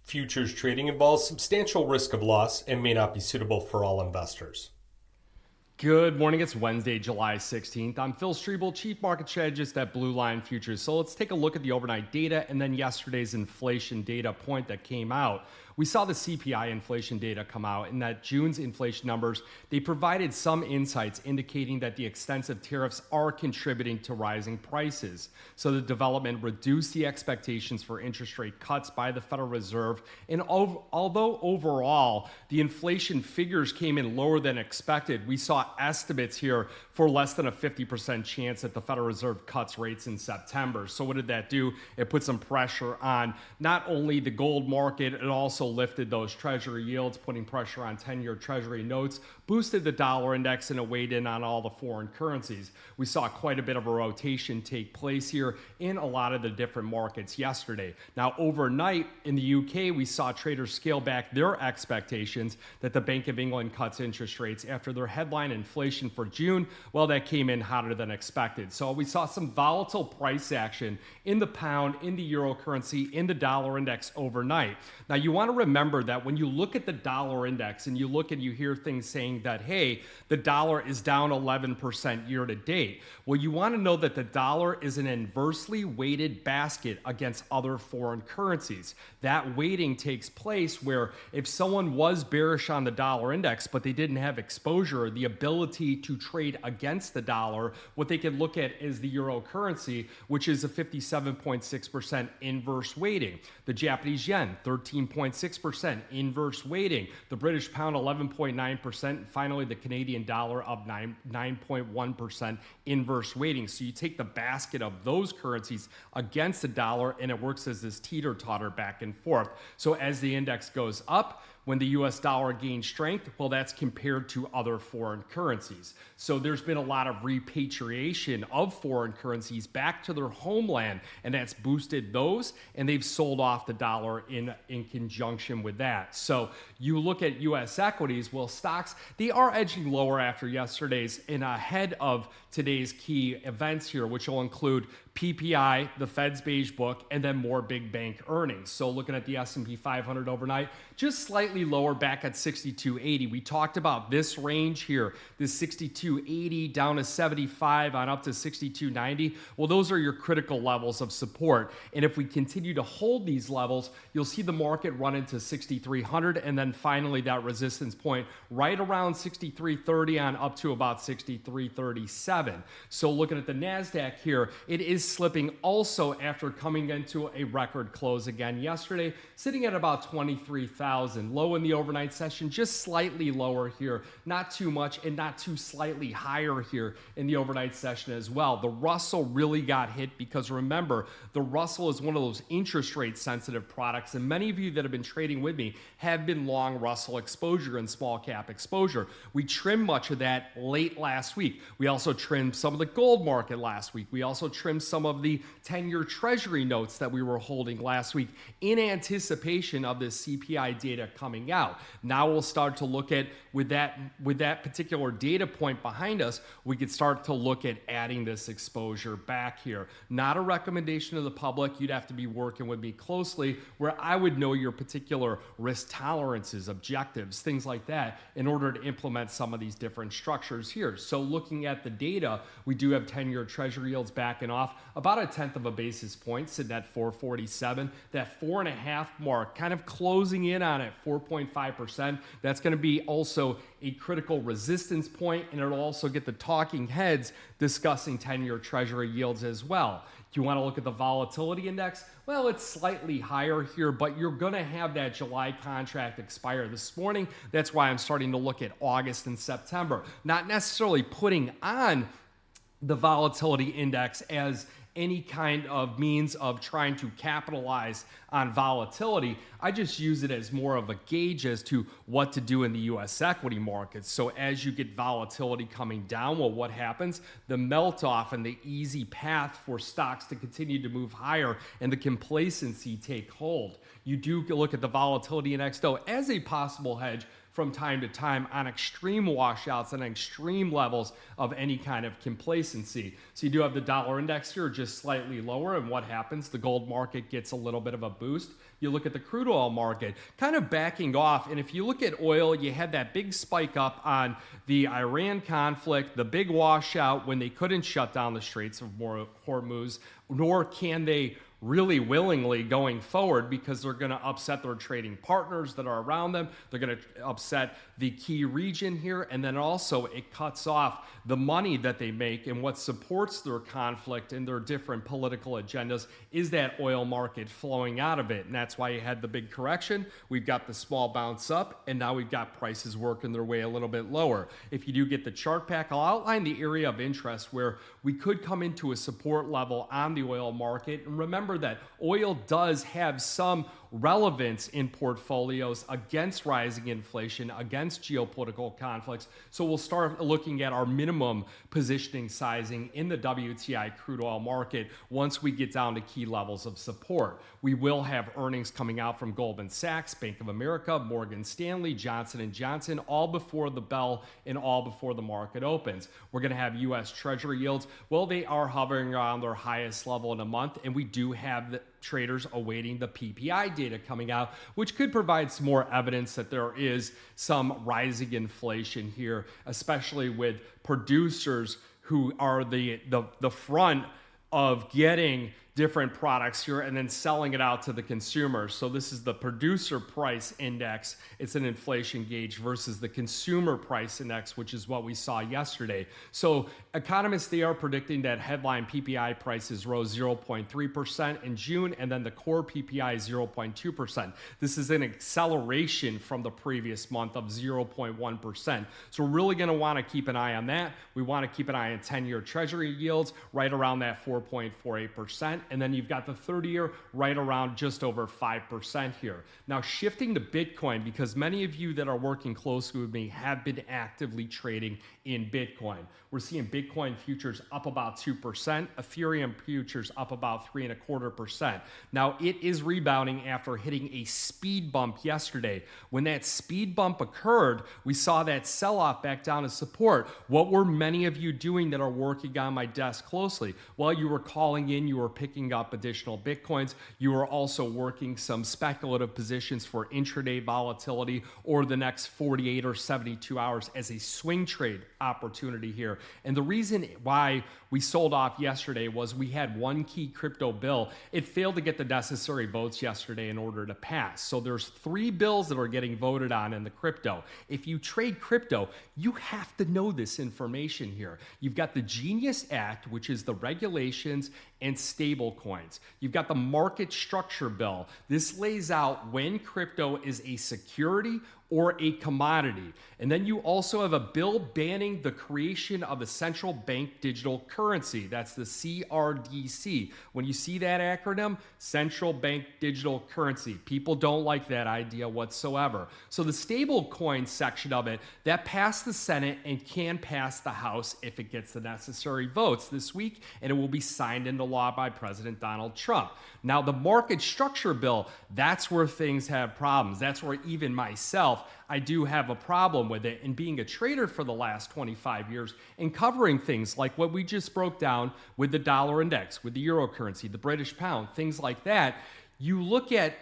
Futures trading involves substantial risk of loss and may not be suitable for all investors. Good morning. It's Wednesday, July 16th. I'm Phil Streible, Chief Market Strategist at Blue Line Futures. So let's take a look at the overnight data and then yesterday's inflation data point that came out. We saw the CPI inflation data come out, and that June's inflation numbers, they provided some insights indicating that the extensive tariffs are contributing to rising prices. So the development reduced the expectations for interest rate cuts by the Federal Reserve. And although overall the inflation figures came in lower than expected, we saw estimates here for less than a 50% chance that the Federal Reserve cuts rates in September. So what did that do? It put some pressure on not only the gold market, it also lifted those treasury yields, putting pressure on 10-year treasury notes, boosted the dollar index, and it weighed in on all the foreign currencies. We saw quite a bit of a rotation take place here in a lot of the different markets yesterday. Now, overnight in the UK, we saw traders scale back their expectations that the Bank of England cuts interest rates after their headline inflation for June. Well, that came in hotter than expected. So we saw some volatile price action in the pound, in the euro currency, in the dollar index overnight. Now, you want to remember that when you look at the dollar index and you hear things saying that, hey, the dollar is down 11% year to date. Well, you want to know that the dollar is an inversely weighted basket against other foreign currencies. That weighting takes place where if someone was bearish on the dollar index, but they didn't have exposure, the ability to trade against the dollar, what they could look at is the euro currency, which is a 57.6% inverse weighting. The Japanese yen, 13.6% inverse weighting. The British pound, 11.9%. And finally, the Canadian dollar up 9.1% inverse weighting. So you take the basket of those currencies against the dollar, and it works as this teeter-totter back and forth. So as the index goes up, when the US dollar gains strength, well, that's compared to other foreign currencies. So there's been a lot of repatriation of foreign currencies back to their homeland, and that's boosted those, and they've sold off the dollar in conjunction with that. So you look at US equities, well, stocks, they are edging lower after yesterday's and ahead of today's key events here, which will include PPI, the Fed's beige book, and then more big bank earnings. So looking at the S&P 500 overnight, just slightly lower back at 6280. We talked about this range here, this 6280 down to 75 on up to 6290. Well, those are your critical levels of support. And if we continue to hold these levels, you'll see the market run into 6300 and then finally that resistance point right around 6330 on up to about 6337. So looking at the NASDAQ here, it is slipping also after coming into a record close again yesterday, sitting at about 23,000. Low in the overnight session, just slightly lower here, not too much and not too slightly higher here in the overnight session as well. The Russell really got hit because remember, the Russell is one of those interest rate sensitive products, and many of you that have been trading with me have been long Russell exposure and small cap exposure. We trimmed much of that late last week. We also trimmed some of the gold market last week. We also trimmed some of the 10-year treasury notes that we were holding last week in anticipation of this CPI data coming out. Now we'll start to look at, with that particular data point behind us, we could start to look at adding this exposure back here. Not a recommendation to the public. You'd have to be working with me closely where I would know your particular risk tolerances, objectives, things like that in order to implement some of these different structures here. So looking at the data, we do have 10-year treasury yields backing off about a tenth of a basis point, sitting at 447. That 4.5 mark kind of closing in on it, 4.5%. That's going to be also a critical resistance point, and it'll also get the talking heads discussing 10-year treasury yields as well. Do you want to look at the volatility index? Well, it's slightly higher here, but you're going to have that July contract expire this morning. That's why I'm starting to look at August and September. Not necessarily putting on the volatility index as any kind of means of trying to capitalize on volatility. I just use it as more of a gauge as to what to do in the US equity markets. So as you get volatility coming down, well, what happens? The melt off and the easy path for stocks to continue to move higher and the complacency take hold. You do look at the volatility index though as a possible hedge from time to time on extreme washouts and extreme levels of any kind of complacency. So you do have the dollar index here just slightly lower, and what happens? The gold market gets a little bit of a boost. You look at the crude oil market kind of backing off, and if you look at oil, you had that big spike up on the Iran conflict, the big washout when they couldn't shut down the Straits of Hormuz, nor can they really willingly going forward, because they're going to upset their trading partners that are around them. They're going to upset the key region here. And then also it cuts off the money that they make, and what supports their conflict and their different political agendas is that oil market flowing out of it. And that's why you had the big correction. We've got the small bounce up, and now we've got prices working their way a little bit lower. If you do get the chart back, I'll outline the area of interest where we could come into a support level on the oil market. And remember that oil does have some relevance in portfolios against rising inflation, against geopolitical conflicts. So we'll start looking at our minimum positioning sizing in the WTI crude oil market once we get down to key levels of support. We will have earnings coming out from Goldman Sachs, Bank of America, Morgan Stanley, Johnson & Johnson, all before the bell and all before the market opens. We're going to have U.S. Treasury yields. Well, they are hovering around their highest level in a month, and we do have the traders awaiting the PPI data coming out, which could provide some more evidence that there is some rising inflation here, especially with producers who are the front of getting different products here and then selling it out to the consumers. So this is the producer price index. It's an inflation gauge versus the consumer price index, which is what we saw yesterday. So economists, they are predicting that headline PPI prices rose 0.3% in June, and then the core PPI 0.2%. This is an acceleration from the previous month of 0.1%. So we're really going to want to keep an eye on that. We want to keep an eye on 10-year Treasury yields right around that 4.48%. And then you've got the 30-year right around just over 5% here. Now, shifting to Bitcoin, because many of you that are working closely with me have been actively trading in Bitcoin. We're seeing Bitcoin futures up about 2%, Ethereum futures up about 3.25%. Now, it is rebounding after hitting a speed bump yesterday. When that speed bump occurred, we saw that sell-off back down to support. What were many of you doing that are working on my desk closely? Well, you were calling in, you were picking up additional Bitcoins. You were also working some speculative positions for intraday volatility or the next 48 or 72 hours as a swing trade opportunity here. And the reason why we sold off yesterday was we had one key crypto bill. It failed to get the necessary votes yesterday in order to pass. So there's 3 bills that are getting voted on in the crypto. If you trade crypto, you have to know this information here. You've got the Genius Act, which is the regulations and stable coins. You've got the market structure bill. This lays out when crypto is a security or a commodity. And then you also have a bill banning the creation of a central bank digital currency. That's the CRDC. When you see that acronym, central bank digital currency, people don't like that idea whatsoever. So the stable coin section of it, that passed the Senate and can pass the House if it gets the necessary votes this week, and it will be signed into law by President Donald Trump. Now, the market structure bill, that's where things have problems. That's where even myself, I do have a problem with it. And being a trader for the last 25 years and covering things like what we just broke down with the dollar index, with the euro currency, the British pound, things like that, you look at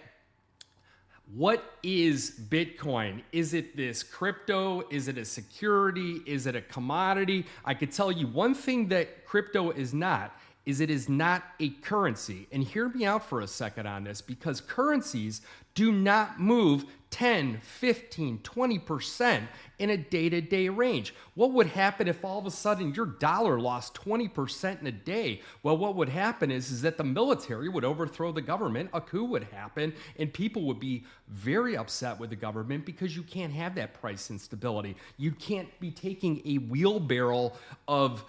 what is Bitcoin? Is it this crypto? Is it a security? Is it a commodity? I could tell you one thing that crypto is not, is it is not a currency. And hear me out for a second on this, because currencies do not move 10, 15, 20% in a day-to-day range. What would happen if all of a sudden your dollar lost 20% in a day? Well, what would happen is that the military would overthrow the government, a coup would happen, and people would be very upset with the government because you can't have that price instability. You can't be taking a wheelbarrow of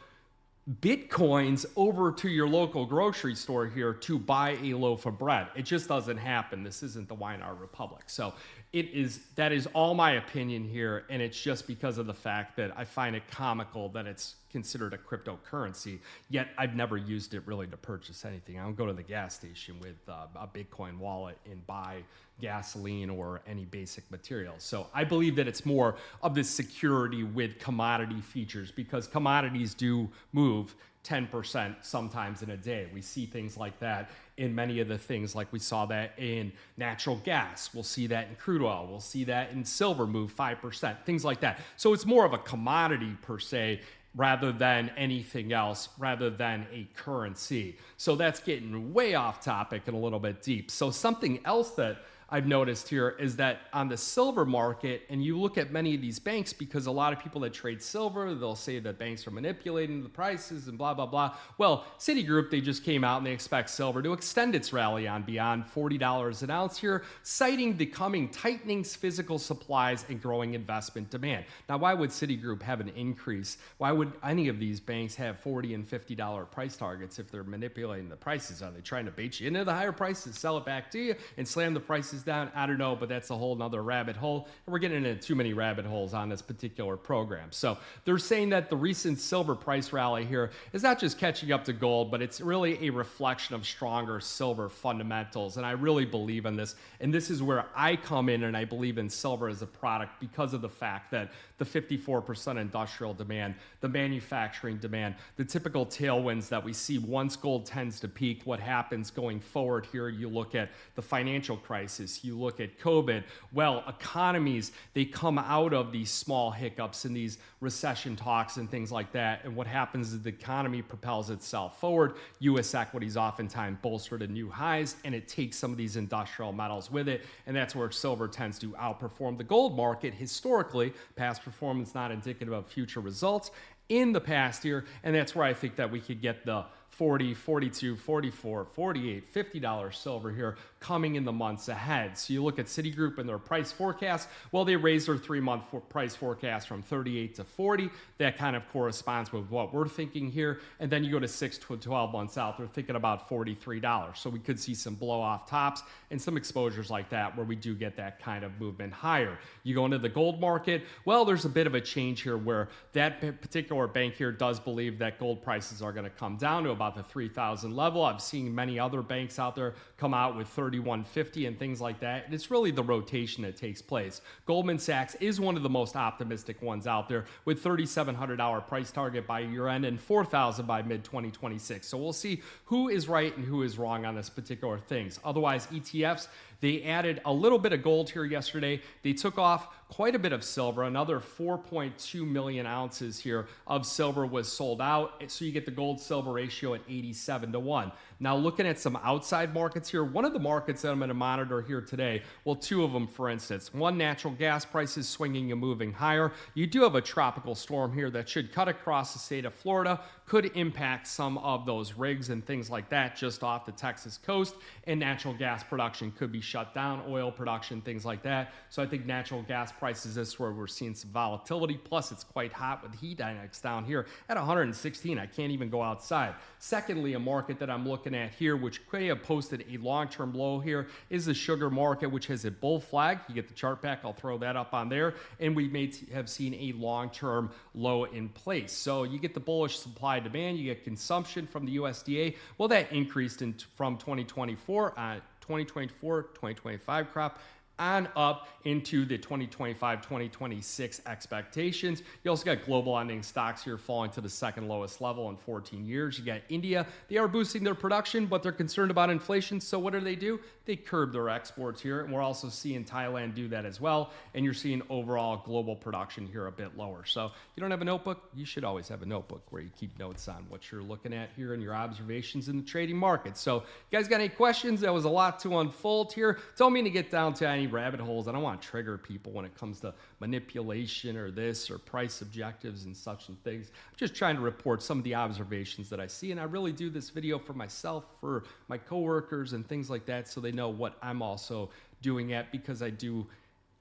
Bitcoins over to your local grocery store here to buy a loaf of bread. It just doesn't happen. This isn't the Weimar Republic. So that is all my opinion here, and it's just because of the fact that I find it comical that it's considered a cryptocurrency, yet I've never used it really to purchase anything. I don't go to the gas station with a Bitcoin wallet and buy gasoline or any basic materials. So I believe that it's more of this security with commodity features, because commodities do move 10% sometimes in a day. We see things like that in many of the things, like we saw that in natural gas. We'll see that in crude oil. We'll see that in silver move 5%, things like that. So it's more of a commodity per se, rather than anything else, rather than a currency. So that's getting way off topic and a little bit deep. So something else that I've noticed here is that on the silver market, and you look at many of these banks, because a lot of people that trade silver, they'll say that banks are manipulating the prices and blah, blah, blah. Well, Citigroup, they just came out and they expect silver to extend its rally on beyond $40 an ounce here, citing the coming tightenings, physical supplies, and growing investment demand. Now, why would Citigroup have an increase? Why would any of these banks have $40 and $50 price targets if they're manipulating the prices? Are they trying to bait you into the higher prices, sell it back to you, and slam the prices down? I don't know, but that's a whole nother rabbit hole. And we're getting into too many rabbit holes on this particular program. So they're saying that the recent silver price rally here is not just catching up to gold, but it's really a reflection of stronger silver fundamentals. And I really believe in this. And this is where I come in, and I believe in silver as a product because of the fact that the 54% industrial demand, the manufacturing demand, the typical tailwinds that we see once gold tends to peak, what happens going forward here. You look at the financial crisis, you look at COVID. Well, economies, they come out of these small hiccups and these recession talks and things like that. And what happens is the economy propels itself forward. U.S. equities oftentimes bolster to new highs, and it takes some of these industrial metals with it. And that's where silver tends to outperform the gold market historically. Past performance not indicative of future results in the past year. And that's where I think that we could get the $40, $42, $44, $48, $50 silver here coming in the months ahead. So you look at Citigroup and their price forecast. Well, they raised their 3-month price forecast from 38 to 40. That kind of corresponds with what we're thinking here. And then you go to 6 to 12 months out, they're thinking about $43. So we could see some blow off tops and some exposures like that where we do get that kind of movement higher. You go into the gold market. Well, there's a bit of a change here where that particular bank here does believe that gold prices are going to come down to about the 3,000 level. I've seen many other banks out there come out with 3,150 and things like that. And it's really the rotation that takes place. Goldman Sachs is one of the most optimistic ones out there with $3,700 price target by year end and 4,000 by mid 2026. So we'll see who is right and who is wrong on this particular things. Otherwise, ETFs, they added a little bit of gold here yesterday. They took off quite a bit of silver. Another 4.2 million ounces here of silver was sold out. So you get the gold silver ratio at 87 to 1. Now looking at some outside markets here, one of the markets that I'm going to monitor here today, well, two of them, for instance. One, natural gas prices swinging and moving higher. You do have a tropical storm here that should cut across the state of Florida, could impact some of those rigs and things like that just off the Texas coast, and natural gas production could be shut down, oil production, things like that. So I think natural gas prices, this is where we're seeing some volatility. Plus, it's quite hot with heat index down here at 116. I can't even go outside. Secondly, a market that I'm looking at here, which could have posted a long-term low here, is the sugar market, which has a bull flag. You get the chart back. I'll throw that up on there. And we may have seen a long-term low in place. So you get the bullish supply demand. You get consumption from the USDA. Well, that increased from 2024-2025 crop on up into the 2025-2026 expectations. You also got global ending stocks here falling to the second lowest level in 14 years. You got India. They are boosting their production, but they're concerned about inflation. So what do? They curb their exports here. And we're also seeing Thailand do that as well. And you're seeing overall global production here a bit lower. So if you don't have a notebook, you should always have a notebook where you keep notes on what you're looking at here and your observations in the trading market. So you guys got any questions? That was a lot to unfold here. Don't mean to get down to any rabbit holes. I don't want to trigger people when it comes to manipulation or this or price objectives and such and things. I'm just trying to report some of the observations that I see, and I really do this video for myself, for my coworkers and things like that, so they know what I'm also doing at, because I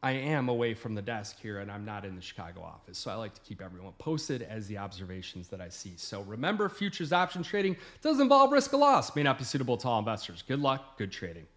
am away from the desk here and I'm not in the Chicago office. So I like to keep everyone posted as the observations that I see. So remember, futures option trading does involve risk of loss, may not be suitable to all investors. Good luck, good trading.